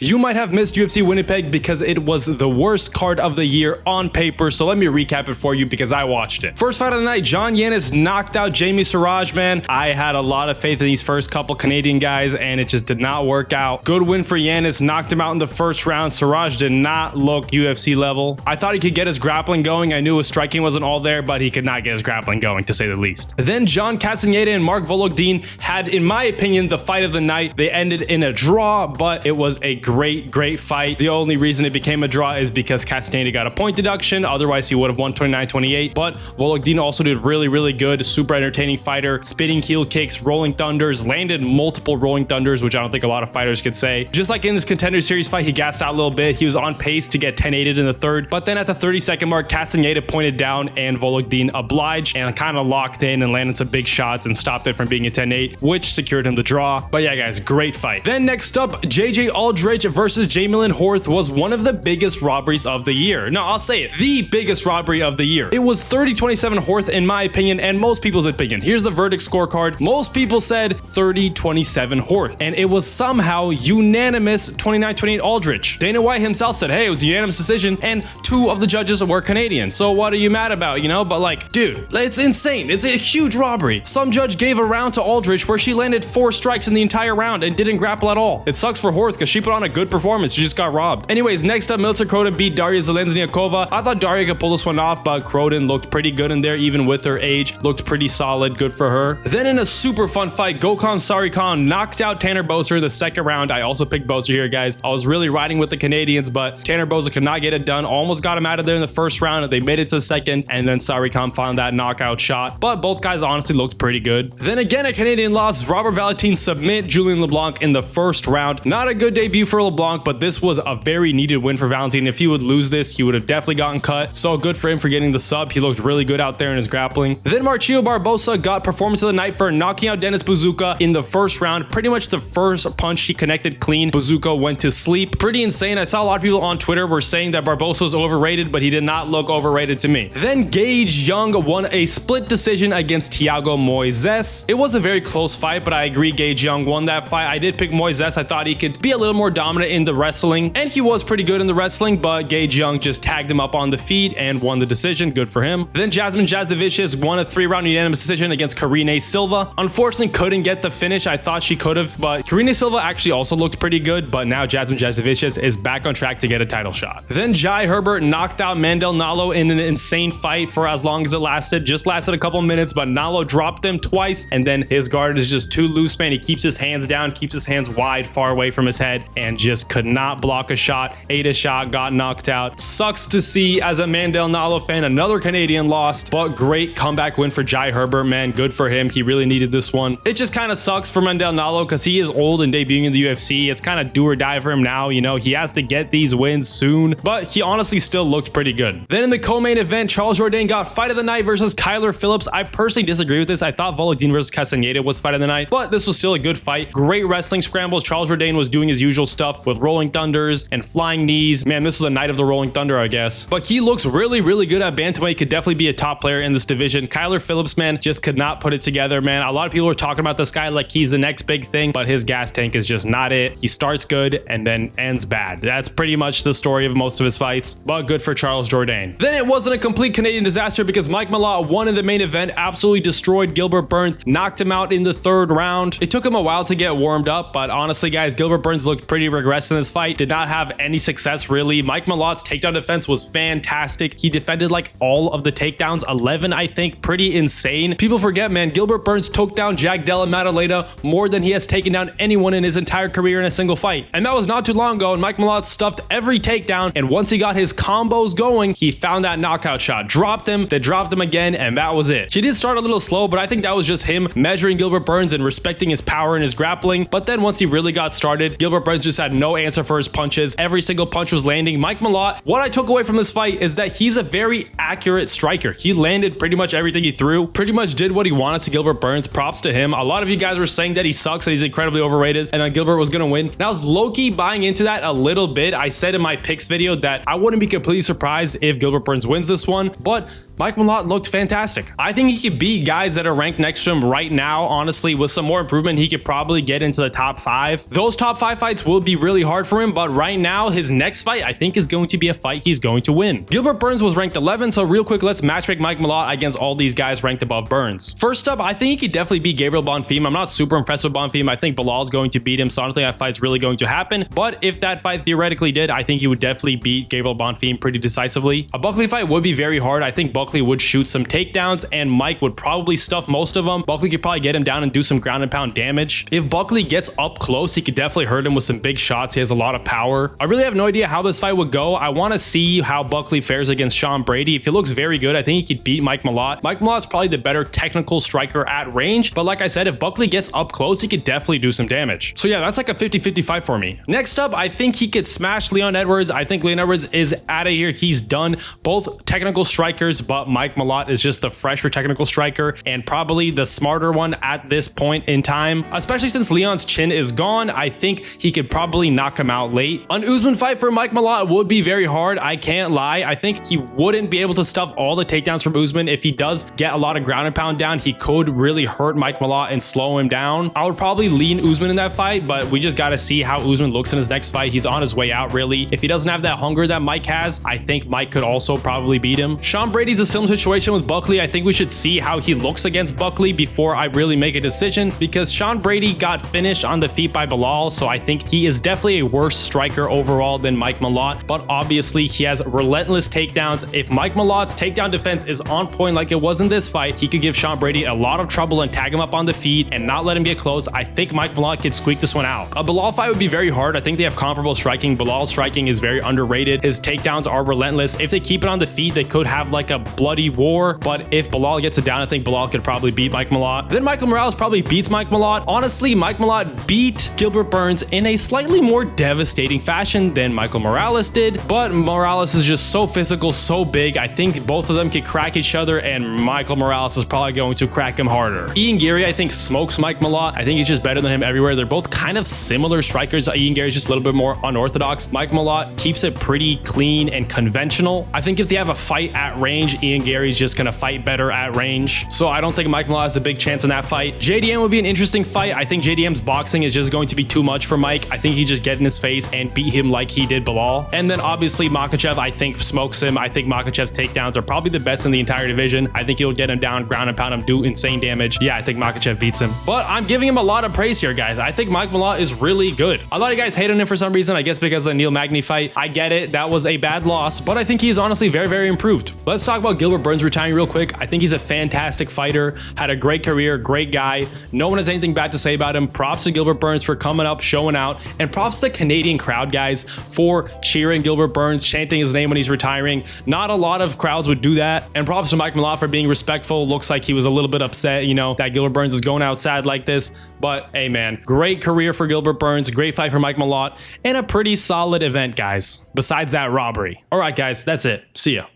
You might have missed UFC Winnipeg because it was the worst card of the year on paper, so let me recap it for you because I watched it. First fight of the night, John Yanis knocked out Jamie Siraj, man. I had a lot of faith in these first couple Canadian guys, and it just did not work out. Good win for Yanis, knocked him out in the first round. Siraj did not look UFC level. I thought he could get his grappling going. I knew his striking wasn't all there, but he could not get his grappling going, to say the least. Then John Castaneda and Mark Vologdin had, in my opinion, the fight of the night. They ended in a draw, but it was a great fight. The only reason it became a draw is because Castaneda got a point deduction. Otherwise, he would have won 29-28. But Vologdin also did really good. Super entertaining fighter. Spinning heel kicks, rolling thunders, landed multiple rolling thunders, which I don't think a lot of fighters could say. Just like in his Contender Series fight, he gassed out a little bit. He was on pace to get 10-8'd in the third. But then at the 30-second mark, Castaneda pointed down and Vologdin obliged and kind of locked in and landed some big shots and stopped it from being a 10-8, which secured him the draw. But yeah, guys, great fight. Then next up, JJ Aldridge versus Jamilyn Horth was one of the biggest robberies of the year. No, I'll say it, the biggest robbery of the year. It was 30-27 Horth in my opinion and most people's opinion. Here's the verdict scorecard. Most people said 30-27 Horth, and it was somehow unanimous 29-28 Aldridge. Dana White himself said, hey, it was a unanimous decision, and 2 of the judges were Canadian. So what are you mad about, you know? But like, dude, it's insane. It's a huge robbery. Some judge gave a round to Aldridge where she landed 4 strikes in the entire round and didn't grapple at all. It sucks for Horth because she put on a good performance. She just got robbed. Anyways, next up, Milica Croden beat Daria Zelezniakova. I thought Daria could pull this one off, but Croden looked pretty good in there, even with her age. Looked pretty solid. Good for her. Then in a super fun fight, Gokhan Sarikhan knocked out Tanner Boser the second round. I also picked Boser here, guys. I was really riding with the Canadians, but Tanner Boser could not get it done. Almost got him out of there in the first round, and they made it to the second, and then Sarikhan found that knockout shot. But both guys honestly looked pretty good. Then again, a Canadian loss. Robert Valentin submit Julian LeBlanc in the first round. Not a good debut for LeBlanc, but this was a very needed win for Valentin. If he would lose this, he would have definitely gotten cut. So good for him for getting the sub. He looked really good out there in his grappling. Then Marcio Barbosa got performance of the night for knocking out Dennis Buzuka in the first round. Pretty much the first punch he connected clean. Buzuka went to sleep. Pretty insane. I saw a lot of people on Twitter were saying that Barbosa was overrated, but he did not look overrated to me. Then Gage Young won a split decision against Thiago Moises. It was a very close fight, but I agree Gage Young won that fight. I did pick Moises. I thought he could be a little more dominant in the wrestling, and he was pretty good in the wrestling, but Gage Young just tagged him up on the feet and won the decision. Good for him. Then Jasmine Jasdavicius won a 3-round unanimous decision against Karine Silva. Unfortunately, couldn't get the finish. I thought she could have, but Karine Silva actually also looked pretty good, but now Jasmine Jasdavicius is back on track to get a title shot. Then Jai Herbert knocked out Mandel Nalo in an insane fight for as long as it lasted. Just lasted a couple minutes, but Nalo dropped him twice, and then his guard is just too loose, man. He keeps his hands down, keeps his hands wide, far away from his head, and just could not block a shot. Ate a shot, got knocked out. Sucks to see as a Mandel Nalo fan. Another Canadian lost, but great comeback win for Jai Herbert, man. Good for him. He really needed this one. It just kind of sucks for Mandel Nalo because he is old and debuting in the UFC. It's kind of do or die for him now. You know, he has to get these wins soon, but he honestly still looked pretty good. Then in the co-main event, Charles Jourdain got fight of the night versus Kyler Phillips. I personally disagree with this. I thought Vologdin versus Castaneda was fight of the night, but this was still a good fight. Great wrestling scrambles. Charles Jourdain was doing his usual stuff with rolling thunders and flying knees. Man, this was a night of the rolling thunder, I guess. But he looks really good at bantamweight. Could definitely be a top player in this division. Kyler Phillips, man, just could not put it together, man. A lot of people were talking about this guy like he's the next big thing, but his gas tank is just not it. He starts good and then ends bad. That's pretty much the story of most of his fights, but good for Charles Jourdain. Then it wasn't a complete Canadian disaster because Mike Malott won in the main event, absolutely destroyed Gilbert Burns, knocked him out in the third round. It took him a while to get warmed up, but honestly, guys, Gilbert Burns looked pretty regressed in this fight. Did not have any success, really. Mike Malott's takedown defense was fantastic. He defended like all of the takedowns, 11, I think. Pretty insane. People forget, man, Gilbert Burns took down Jack Della Maddalena more than he has taken down anyone in his entire career in a single fight. And that was not too long ago, and Mike Malott stuffed every takedown, and once he got his combos going, he found that knockout shot. Dropped him, they dropped him again, and that was it. He did start a little slow, but I think that was just him measuring Gilbert Burns and respecting his power and his grappling. But then once he really got started, Gilbert Burns just had no answer for his punches. Every single punch was landing. Mike Malott, what I took away from this fight is that he's a very accurate striker. He landed pretty much everything he threw, pretty much did what he wanted to Gilbert Burns. Props to him. A lot of you guys were saying that he sucks and he's incredibly overrated and that Gilbert was going to win. And I was low-key buying into that a little bit. I said in my picks video that I wouldn't be completely surprised if Gilbert Burns wins this one, but Mike Malott looked fantastic. I think he could beat guys that are ranked next to him right now. Honestly, with some more improvement, he could probably get into the top 5. Those top 5 fights will be be really hard for him, but right now his next fight I think is going to be a fight he's going to win. Gilbert Burns was ranked 11, so real quick, let's matchmake Mike Malott against all these guys ranked above Burns. First up, I think he could definitely beat Gabriel Bonfim. I'm not super impressed with Bonfim. I think Bilal's going to beat him, so I don't think that fight's really going to happen. But if that fight theoretically did, I think he would definitely beat Gabriel Bonfim pretty decisively. A Buckley fight would be very hard. I think Buckley would shoot some takedowns and Mike would probably stuff most of them. Buckley could probably get him down and do some ground and pound damage. If Buckley gets up close, he could definitely hurt him with some big shots. He has a lot of power. I really have no idea how this fight would go. I want to see how Buckley fares against Sean Brady. If he looks very good, I think he could beat Mike Malott. Mike Malott's probably the better technical striker at range, but like I said, if Buckley gets up close, he could definitely do some damage. So yeah, that's like a 50-50 fight for me. Next up, I think he could smash Leon Edwards. I think Leon Edwards is out of here. He's done. Both technical strikers, but Mike Malott is just the fresher technical striker and probably the smarter one at this point in time, especially since Leon's chin is gone. I think he could probably knock him out late. An Usman fight for Mike Malott would be very hard. I can't lie. I think he wouldn't be able to stuff all the takedowns from Usman. If he does get a lot of ground and pound down, he could really hurt Mike Malott and slow him down. I would probably lean Usman in that fight, but we just got to see how Usman looks in his next fight. He's on his way out, really. If he doesn't have that hunger that Mike has, I think Mike could also probably beat him. Sean Brady's a similar situation with Buckley. I think we should see how he looks against Buckley before I really make a decision, because Sean Brady got finished on the feet by Bilal, so I think he is definitely a worse striker overall than Mike Malott, but obviously he has relentless takedowns. If Mike Malott's takedown defense is on point like it was in this fight, he could give Sean Brady a lot of trouble and tag him up on the feet and not let him get close. I think Mike Malott could squeak this one out. A Bilal fight would be very hard. I think they have comparable striking. Bilal's striking is very underrated. His takedowns are relentless. If they keep it on the feet, they could have like a bloody war, but if Bilal gets it down, I think Bilal could probably beat Mike Malott. Then Michael Morales probably beats Mike Malott. Honestly, Mike Malott beat Gilbert Burns in a slightly more devastating fashion than Michael Morales did, but Morales is just so physical, so big. I think both of them could crack each other, and Michael Morales is probably going to crack him harder. Ian Gary, I think, smokes Mike Malott. I think he's just better than him everywhere. They're both kind of similar strikers. Ian Gary's just a little bit more unorthodox. Mike Malott keeps it pretty clean and conventional. I think if they have a fight at range, Ian Gary's just going to fight better at range. So I don't think Mike Malott has a big chance in that fight. JDM would be an interesting fight. I think JDM's boxing is just going to be too much for Mike. I think he just get in his face and beat him like he did Bilal. And then obviously Makhachev, I think, smokes him. I think Makhachev's takedowns are probably the best in the entire division. I think he'll get him down, ground and pound him, do insane damage. Yeah, I think Makhachev beats him. But I'm giving him a lot of praise here, guys. I think Mike Malott is really good. A lot of you guys hate on him for some reason. I guess because of the Neil Magny fight. I get it. That was a bad loss, but I think he's honestly very, very improved. Let's talk about Gilbert Burns retiring real quick. I think he's a fantastic fighter, had a great career, great guy. No one has anything bad to say about him. Props to Gilbert Burns for coming up, showing out, and props to the Canadian crowd, guys, for cheering Gilbert Burns, chanting his name when he's retiring. Not a lot of crowds would do that. And props to Mike Malott for being respectful. Looks like he was a little bit upset, you know, that Gilbert Burns is going out sad like this. But hey, man, great career for Gilbert Burns, great fight for Mike Malott, and a pretty solid event, guys, besides that robbery. All right, guys, that's it. See ya.